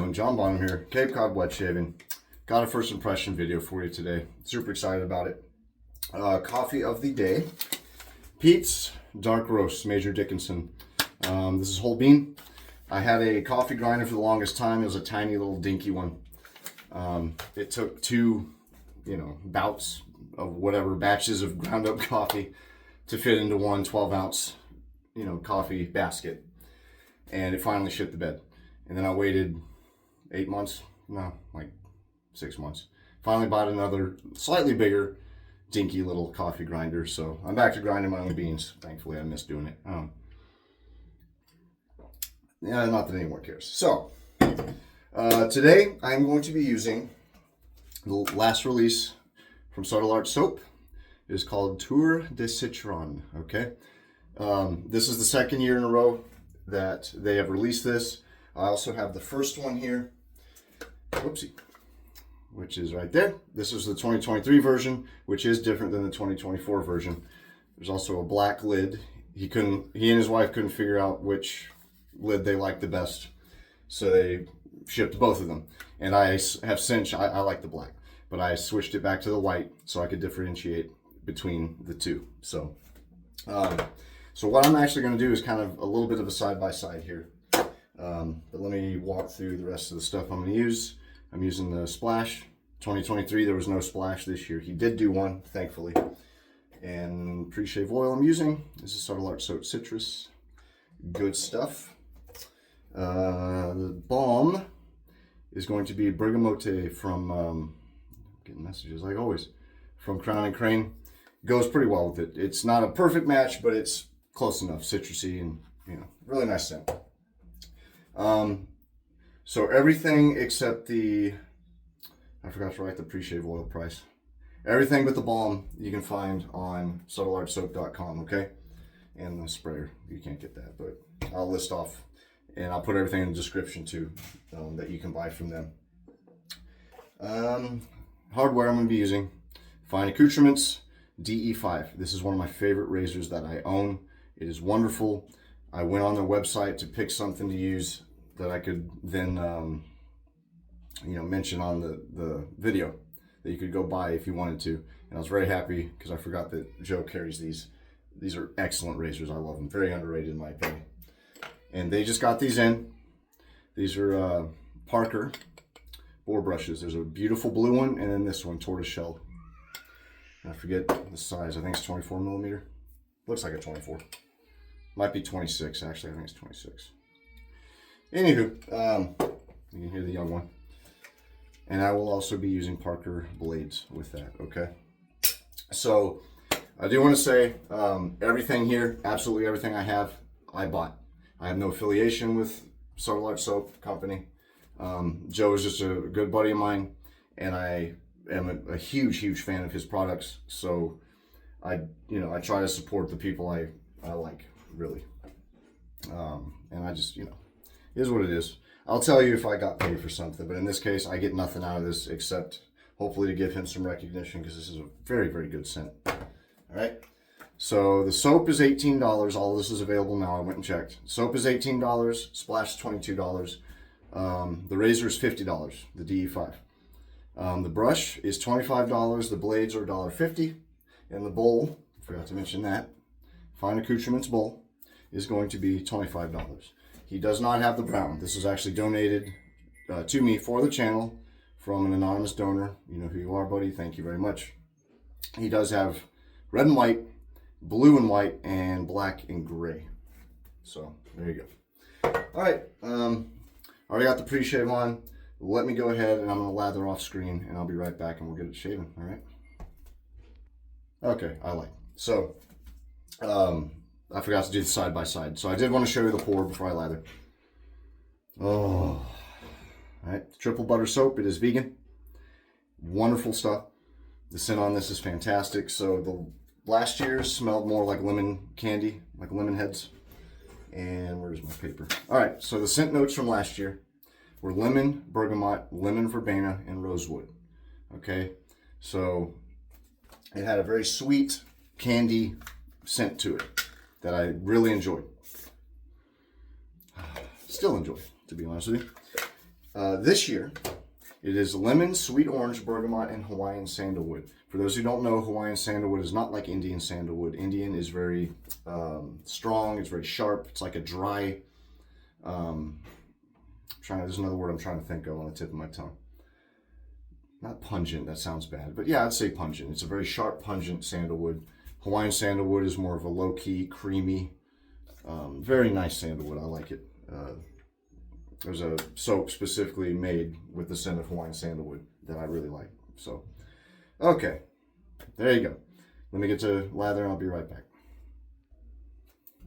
doing? John Bonham here, Cape Cod Wet Shaving. Got a first impression video for you today. Super excited about it. Coffee of the day, Pete's Dark Roast, Major Dickinson. This is whole bean. I had a coffee grinder for the longest time. It was a tiny little dinky one. It took two, bouts of whatever batches of ground up coffee to fit into one 12-ounce, coffee basket. And it finally shit the bed. And then I waited 8 months, no, like 6 months. Finally bought another slightly bigger, dinky little coffee grinder. So I'm back to grinding my own beans. Thankfully, I miss doing it. Yeah, not that anyone cares. So today I'm going to be using the last release from Subtle Art Soap. It is called Tour de Citron. Okay, this is the second year in a row that they have released this. I also have the first one here, whoopsie, which is right there. This is the 2023 version, which is different than the 2024 version. There's also a black lid. He and his wife couldn't figure out which lid they liked the best, so they shipped both of them. And I have since, I like the black, but I switched it back to the white so I could differentiate between the two. So what I'm actually going to do is kind of a little bit of a side-by-side here. But let me walk through the rest of the stuff I'm going to use. I'm using the Splash 2023. There was no Splash this year. He did do one, thankfully. And pre-shave oil I'm using. This is Subtle Art Soap Citrus. Good stuff. The balm is going to be Bergamot from, getting messages like always, from Crown and Crane. Goes pretty well with it. It's not a perfect match, but it's close enough. Citrusy and, really nice scent. So everything except I forgot to write the pre-shave oil price. Everything but the balm you can find on subtleartsoap.com, okay? And the sprayer, you can't get that, but I'll list off and I'll put everything in the description too, that you can buy from them. Hardware I'm going to be using, Fine Accoutrements DE5. This is one of my favorite razors that I own. It is wonderful. I went on their website to pick something to use that I could then, mention on the video that you could go buy if you wanted to. And I was very happy because I forgot that Joe carries these. These are excellent razors. I love them. Very underrated in my opinion. And they just got these in. These are Parker boar brushes. There's a beautiful blue one and then this one, tortoiseshell. I forget the size. I think it's 24 millimeter. Looks like a 24. Might be 26, actually. I think it's 26. Anywho, you can hear the young one. And I will also be using Parker blades with that, okay? So, I do want to say, everything here, absolutely everything I have, I bought. I have no affiliation with Subtle Art Soap Company. Joe is just a good buddy of mine, and I am a huge, huge fan of his products. So, I try to support the people I like, really. And I just, it is what it is. I'll tell you if I got paid for something, but in this case, I get nothing out of this except hopefully to give him some recognition because this is a very, very good scent. All right. So the soap is $18. All of this is available now. I went and checked. Soap is $18. Splash is $22. The razor is $50, the DE5. The brush is $25. The blades are $1.50. And the bowl, forgot to mention that, Fine Accoutrements bowl, is going to be $25. He does not have the brown. This was actually donated to me for the channel from an anonymous donor. You know who you are, buddy. Thank you very much. He does have red and white, blue and white, and black and gray. So there you go. All right. Already got the pre-shave on. Let me go ahead and I'm going to lather off screen and I'll be right back and we'll get it shaven. All right. Okay. I like. So, I forgot to do the side by side. So I did want to show you the pour before I lather. Oh, all right. Triple butter soap. It is vegan. Wonderful stuff. The scent on this is fantastic. So the last year's smelled more like lemon candy, like lemon heads. And where's my paper? All right. So the scent notes from last year were lemon, bergamot, lemon verbena, and rosewood. Okay. So it had a very sweet candy scent to it that I really enjoyed. Still enjoy, to be honest with you. This year, it is lemon, sweet orange, bergamot, and Hawaiian sandalwood. For those who don't know, Hawaiian sandalwood is not like Indian sandalwood. Indian is very strong, it's very sharp, it's like a dry, there's another word I'm trying to think of on the tip of my tongue. Not pungent, that sounds bad, but yeah, I'd say pungent. It's a very sharp, pungent sandalwood. Hawaiian sandalwood is more of a low-key, creamy, very nice sandalwood. I like it. There's a soap specifically made with the scent of Hawaiian sandalwood that I really like. So, okay, there you go. Let me get to lather and I'll be right back.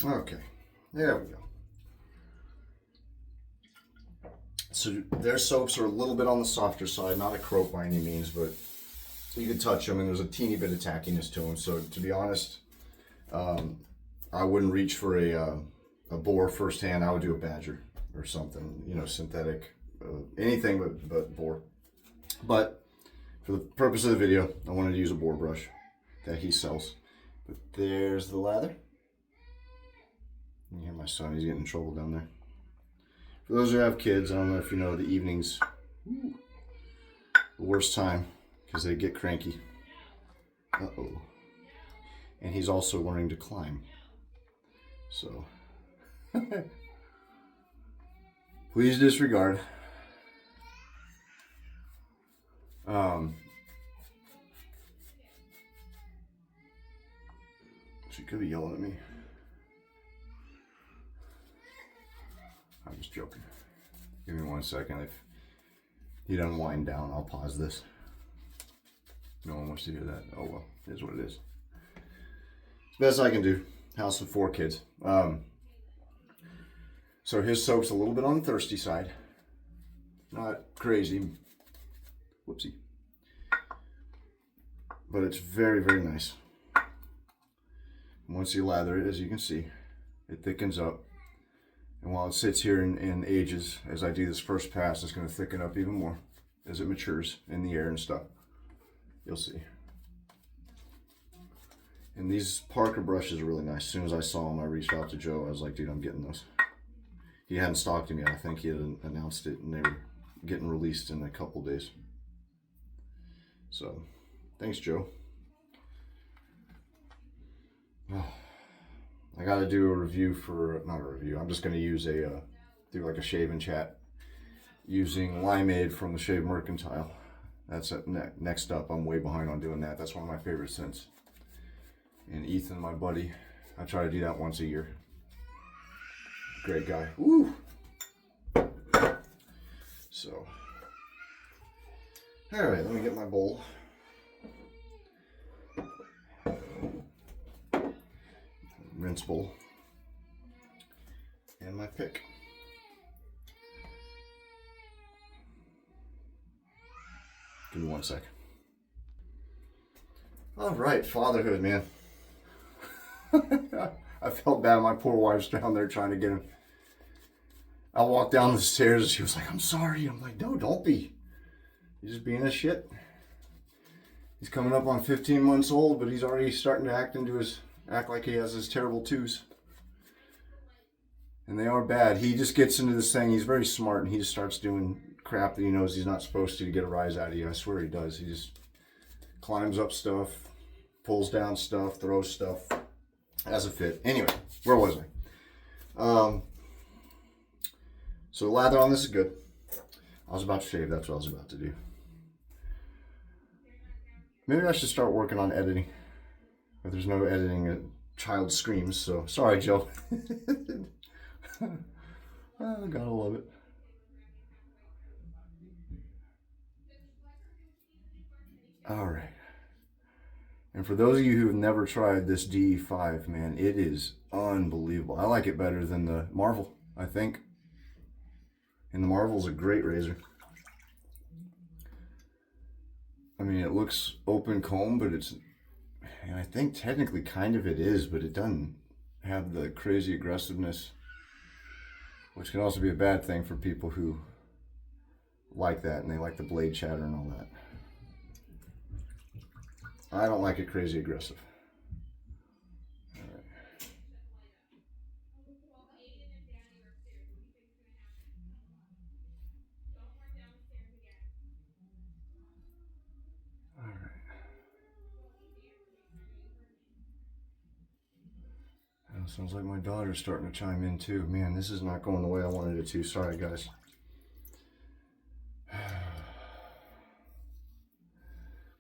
Okay, there we go. So their soaps are a little bit on the softer side, not a croak by any means, but you can touch them and there's a teeny bit of tackiness to them. So to be honest, I wouldn't reach for a boar firsthand. I would do a badger or something, you know, synthetic, anything but boar. But for the purpose of the video, I wanted to use a boar brush that he sells. But there's the lather. You hear my son, he's getting in trouble down there. For those who have kids, I don't know if you know, the evenings, the worst time because they get cranky. Uh-oh. And he's also learning to climb. So, please disregard. She could be yelling at me. I'm just joking. Give me 1 second. If he doesn't wind down, I'll pause this. No one wants to hear that. Oh well, it is what it is. It's the best I can do. House of 4 kids. So his soap's a little bit on the thirsty side. Not crazy. Whoopsie. But it's very, very nice. Once you lather it, as you can see, it thickens up. And while it sits here and ages, as I do this first pass, it's going to thicken up even more as it matures in the air and stuff. You'll see. And these Parker brushes are really nice. As soon as I saw them, I reached out to Joe. I was like, dude, I'm getting those. He hadn't stocked them yet. I think he had announced it and they were getting released in a couple days. So, thanks, Joe. Oh. I got to do a review for, not a review, I'm just going to use do like a shave and chat using limeade from the Shave Mercantile. That's next up. I'm way behind on doing that. That's one of my favorite scents. And Ethan, my buddy, I try to do that once a year. Great guy. Woo! So, all right, let me get my bowl. Rinse bowl and my pick. Give me 1 sec. All right, fatherhood, man. I felt bad. My poor wife's down there trying to get him. I walked down the stairs and she was like, I'm sorry. I'm like, no, don't be. He's just being a shit. He's coming up on 15 months old, but he's already starting to act like he has his terrible twos. And they are bad. He just gets into this thing. He's very smart and he just starts doing crap that he knows he's not supposed to get a rise out of you. I swear he does. He just climbs up stuff, pulls down stuff, throws stuff as a fit. Anyway, where was I? So the lather on this is good. I was about to shave. That's what I was about to do. Maybe I should start working on editing. But there's no editing, a child screams, so sorry, Joe. Oh, gotta love it. All right. And for those of you who have never tried this DE5, man, it is unbelievable. I like it better than the Marvel, I think. And the Marvel's a great razor. I mean, it looks open comb, but it's, and I think technically kind of it is, but it doesn't have the crazy aggressiveness, which can also be a bad thing for people who like that and they like the blade chatter and all that. I don't like it crazy aggressive. All right. Sounds like my daughter's starting to chime in too. Man, this is not going the way I wanted it to. Sorry, guys.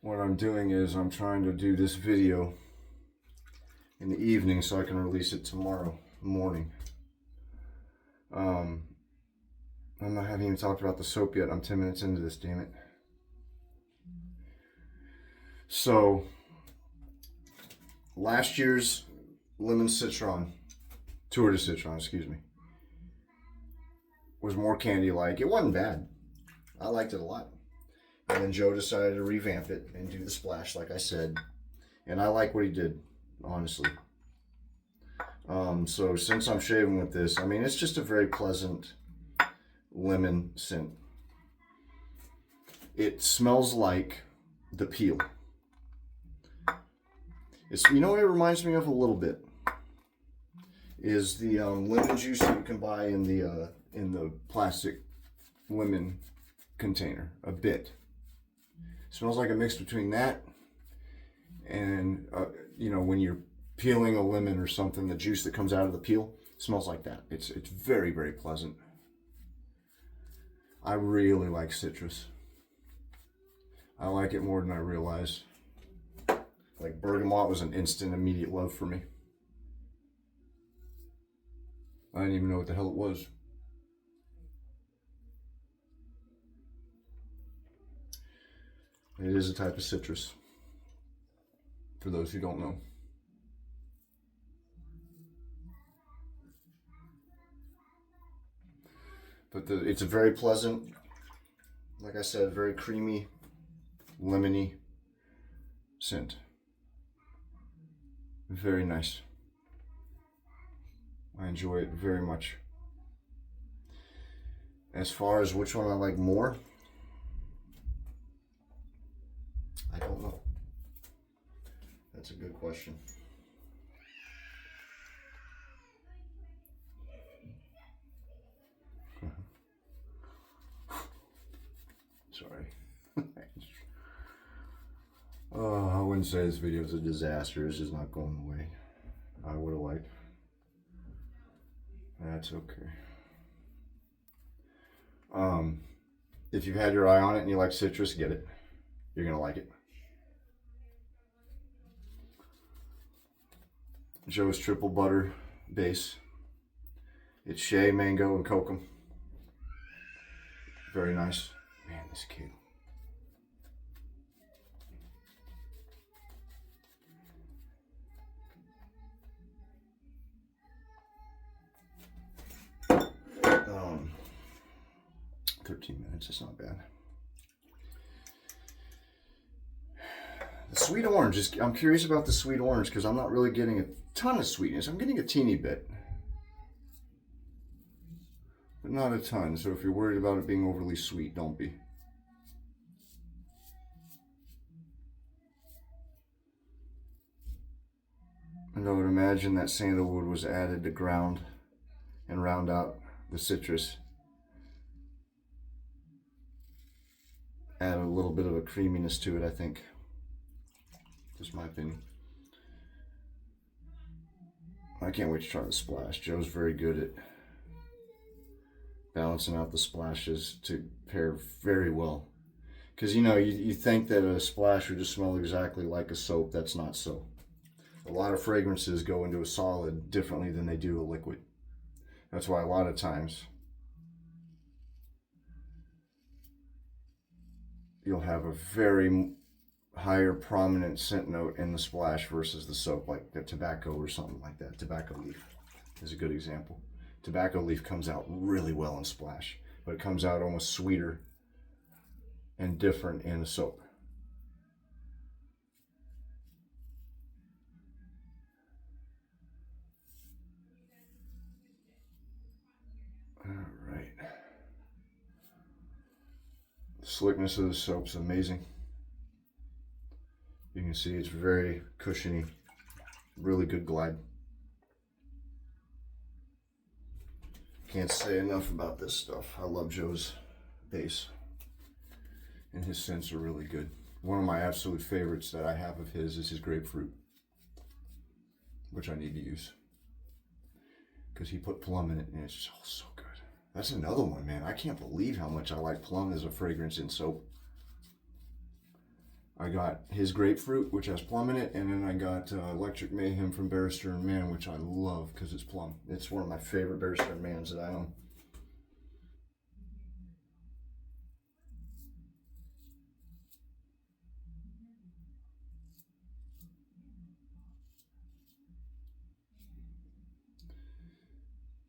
What I'm doing is I'm trying to do this video in the evening so I can release it tomorrow morning. I haven't even talked about the soap yet. I'm 10 minutes into this, damn it. So, last year's lemon citron, tour de citron, excuse me, was more candy-like. It wasn't bad. I liked it a lot. And then Joe decided to revamp it and do the splash, like I said. And I like what he did, honestly. So since I'm shaving with this, I mean, it's just a very pleasant lemon scent. It smells like the peel. It's, you know what it reminds me of a little bit? Is the lemon juice that you can buy in the plastic lemon container, a bit. It smells like a mix between that and, you know, when you're peeling a lemon or something, the juice that comes out of the peel smells like that. It's very, very pleasant. I really like citrus. I like it more than I realize. Like Bergamot was an instant, immediate love for me. I didn't even know what the hell it was. It is a type of citrus, for those who don't know. But it's a very pleasant, like I said, very creamy, lemony scent. Very nice. I enjoy it very much. As far as which one I like more, I don't know. That's a good question. Sorry. Oh, I wouldn't say this video is a disaster. It's just not going the way I would have liked. That's okay. If you've had your eye on it and you like citrus, get it. You're gonna like it. Joe's triple butter base. It's shea, mango, and kokum. Very nice. Man, this kid. Um, 13 minutes, it's not bad. The sweet orange is, I'm curious about the sweet orange because I'm not really getting a ton of sweetness. I'm getting a teeny bit, but not a ton. So if you're worried about it being overly sweet, don't be. And I would imagine that sandalwood was added to ground and round out the citrus. Add a little bit of a creaminess to it, I think. Just my opinion. I can't wait to try the splash. Joe's very good at balancing out the splashes to pair very well. Because, you know, you think that a splash would just smell exactly like a soap. That's not so. A lot of fragrances go into a solid differently than they do a liquid. That's why a lot of times you'll have a very higher prominent scent note in the splash versus the soap, like the tobacco or something like that. Tobacco leaf is a good example. Tobacco leaf comes out really well in splash, but it comes out almost sweeter and different in a soap. All right. The slickness of the soap's amazing. You can see it's very cushiony, really good glide. Can't say enough about this stuff. I love Joe's base, and his scents are really good. One of my absolute favorites that I have of his is his grapefruit, which I need to use. because he put plum in it, and it's just so good. That's another one, man. I can't believe how much I like plum as a fragrance in soap. I got his grapefruit, which has plum in it, and then I got Electric Mayhem from Barrister and Mann, which I love because it's plum. It's one of my favorite Barrister and Manns that I own.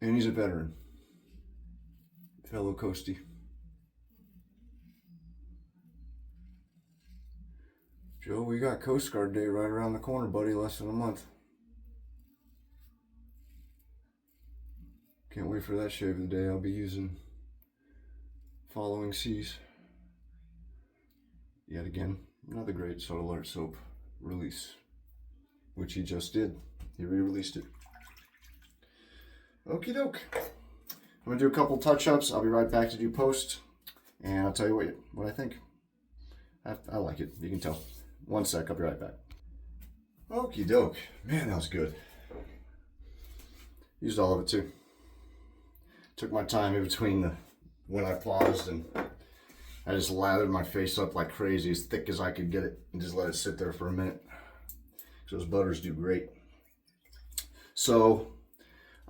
And he's a veteran. Fellow Coastie. Joe, we got Coast Guard Day right around the corner, buddy. Less than a month. Can't wait for that shave of the day. I'll be using Following Seas. Yet again, another great Subtle Art soap release, which he just did. He re-released it. Okie doke. I'm gonna do a couple touch-ups. I'll be right back to do post, and I'll tell you what I think. I like it. You can tell. One sec. I'll be right back. Okie doke. Man, that was good. Used all of it too. Took my time in between when I paused, and I just lathered my face up like crazy, as thick as I could get it, and just let it sit there for a minute. Those butters do great. So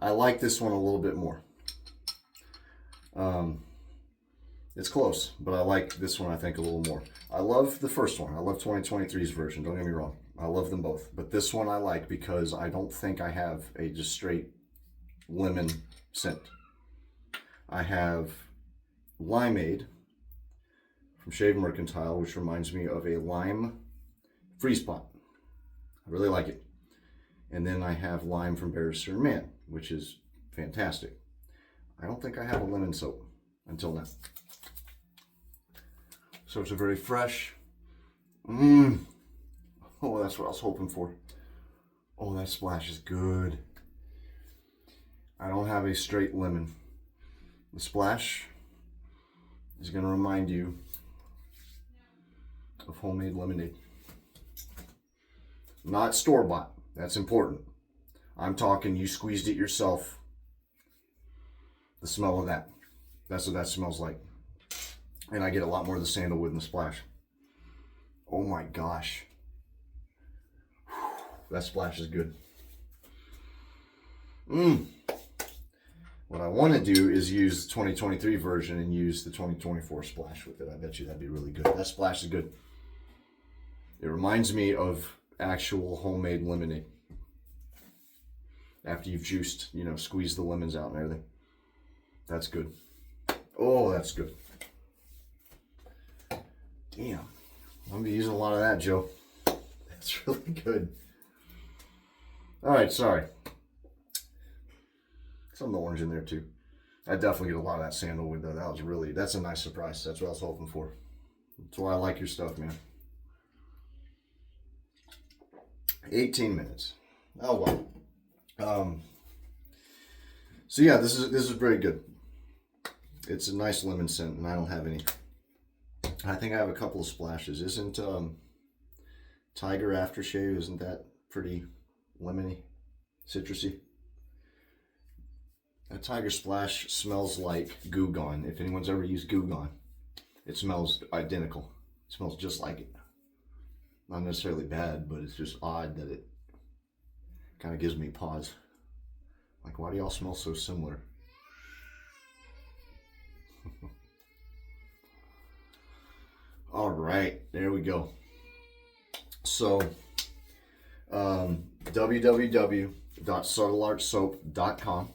I like this one a little bit more. It's close, but I like this one, I think, a little more. I love the first one. I love 2023's version. Don't get me wrong. I love them both. But this one I like because I don't think I have a just straight lemon scent. I have Limeade from Shave Mercantile, which reminds me of a lime freeze pot. I really like it. And then I have lime from Barrister and Mann, which is fantastic. I don't think I have a lemon soap until now. So it's a very fresh. Oh, that's what I was hoping for. Oh, that splash is good. I don't have a straight lemon. The splash is going to remind you of homemade lemonade. Not store-bought. That's important. I'm talking you squeezed it yourself. The smell of that. That's what that smells like. And I get a lot more of the sandalwood in the splash. Oh my gosh. That splash is good. What I want to do is use the 2023 version and use the 2024 splash with it. I bet you that'd be really good. That splash is good. It reminds me of actual homemade lemonade. After you've juiced, squeezed the lemons out and everything. That's good. Oh, that's good. Damn. I'm going to be using a lot of that, Joe. That's really good. All right, sorry. Some of the orange in there too. I definitely get a lot of that sandalwood though. That's a nice surprise. That's what I was hoping for. That's why I like your stuff, man. 18 minutes. Oh well. So yeah, this is very good. It's a nice lemon scent, and I don't have any. I think I have a couple of splashes. Isn't Tiger Aftershave, isn't that pretty lemony, citrusy? A Tiger Splash smells like Goo Gone. If anyone's ever used Goo Gone, it smells identical. It smells just like it. Not necessarily bad, but it's just odd that it kind of gives me pause. Like, why do y'all smell so similar? All right, there we go. So, www.subtleartsoap.com.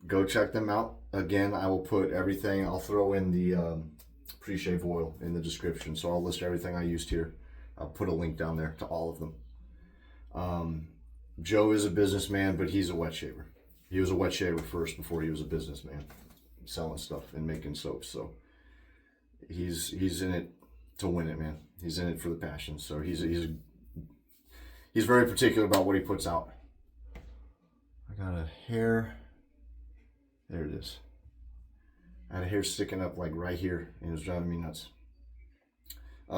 Go check them out. Again, I will put everything. I'll throw in the pre-shave oil in the description. So I'll list everything I used here. I'll put a link down there to all of them. Joe is a businessman, but he's a wet shaver. He was a wet shaver first before he was a businessman, selling stuff and making soaps. So he's in it to win it, man. He's in it for the passion. So he's very particular about what he puts out. I got a hair. There it is. I had a hair sticking up like right here, and it was driving me nuts.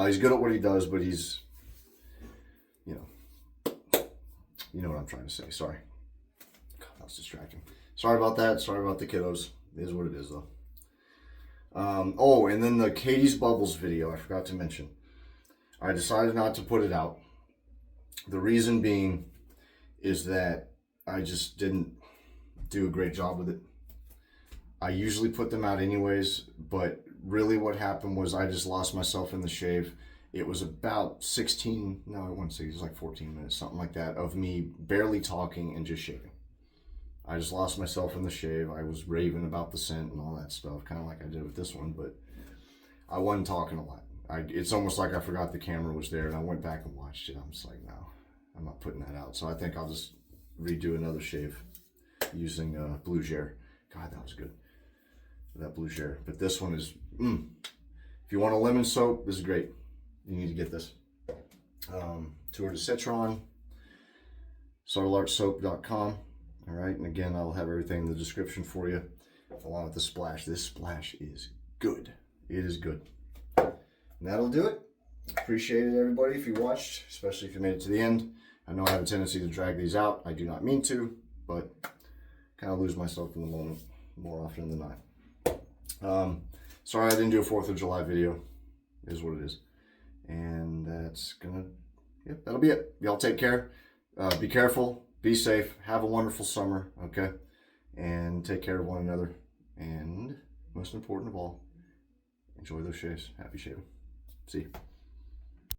He's good at what he does, but he's, you know what I'm trying to say. Sorry. God, I it's distracting. Sorry about that. Sorry about the kiddos. It is what it is, though. Oh, and then the Katie's Bubbles video, I forgot to mention. I decided not to put it out. The reason being is that I just didn't do a great job with it. I usually put them out anyways, but really what happened was I just lost myself in the shave. It was about 16, no, I wouldn't say, it was like 14 minutes, something like that, of me barely talking and just shaving. I just lost myself in the shave. I was raving about the scent and all that stuff, kind of like I did with this one, but I wasn't talking a lot. It's almost like I forgot the camera was there, and I went back and watched it. I'm just like, no, I'm not putting that out. So I think I'll just redo another shave using Blue Gere. God, that was good, that Blue Gere. But this one is, if you want a lemon soap, this is great. You need to get this. Tour to Citron, subtleartsoap.com. All right, and again, I'll have everything in the description for you, along with the splash. This splash is good. It is good. And that'll do it. Appreciate it, everybody, if you watched, especially if you made it to the end. I know I have a tendency to drag these out. I do not mean to, but kind of lose myself in the moment more often than not. Sorry I didn't do a 4th of July video. It is what it is. And that's gonna, yep, that'll be it. Y'all take care. Be careful. Be safe. Have a wonderful summer, okay? And take care of one another. And most important of all, enjoy those shaves. Happy shaving. See you.